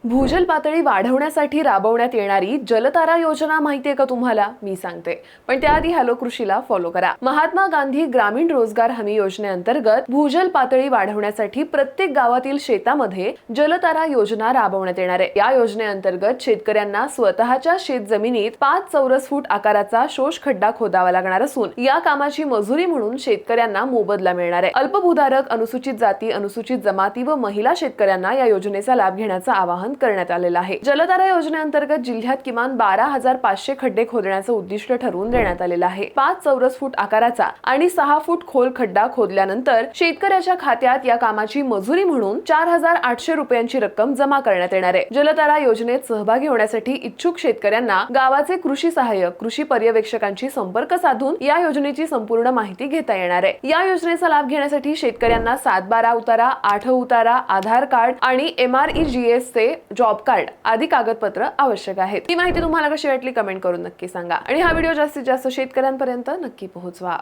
भूजल पातळी वाढवण्यासाठी राबवण्यात येणारी जलतारा योजना माहितीये का तुम्हाला? मी सांगते, पण त्याआधी हॅलो कृषीला फॉलो करा. महात्मा गांधी ग्रामीण रोजगार हमी योजनेअंतर्गत भूजल पातळी वाढवण्यासाठी प्रत्येक गावातील शेतामध्ये जलतारा योजना राबवण्यात येणार आहे. या योजनेअंतर्गत शेतकऱ्यांना स्वतःच्या शेत जमिनीत 5 चौरस फूट आकाराचा शोष खड्डा खोदावा लागणार असून या कामाची मजुरी म्हणून शेतकऱ्यांना मोबदला मिळणार आहे. अल्पभूधारक, अनुसूचित जाती, अनुसूचित जमाती व महिला शेतकऱ्यांना या योजनेचा लाभ घेण्याचं आवाहन करण्यात आलेलं आहे. जलतारा योजनेअंतर्गत जिल्ह्यात किमान 12,500 खड्डे खोदण्याचं उद्दिष्ट ठरवून देण्यात आलेलं आहे. 5 चौरस फूट आकाराचा आणि 6 फूट खोल खड्डा खोदल्यानंतर शेतकऱ्याच्या खात्यात या कामाची मजुरी म्हणून 4,800 रुपयांची रक्कम जमा करण्यात येणार आहे. जलतारा योजनेत सहभागी होण्यासाठी इच्छुक शेतकऱ्यांना गावाचे कृषी सहाय्यक, कृषी पर्यवेक्षकांशी संपर्क साधून या योजनेची संपूर्ण माहिती घेता येणार आहे. या योजनेचा लाभ घेण्यासाठी शेतकऱ्यांना 7/12 उतारा, 8 उतारा, आधार कार्ड आणि MREGS चे जॉब कार्ड आदी कागदपत्र आवश्यक आहेत. ही माहिती तुम्हाला कशी वाटली कमेंट करून नक्की सांगा आणि हा व्हिडिओ जास्तीत जास्त शेतकऱ्यांपर्यंत नक्की पोहोचवा.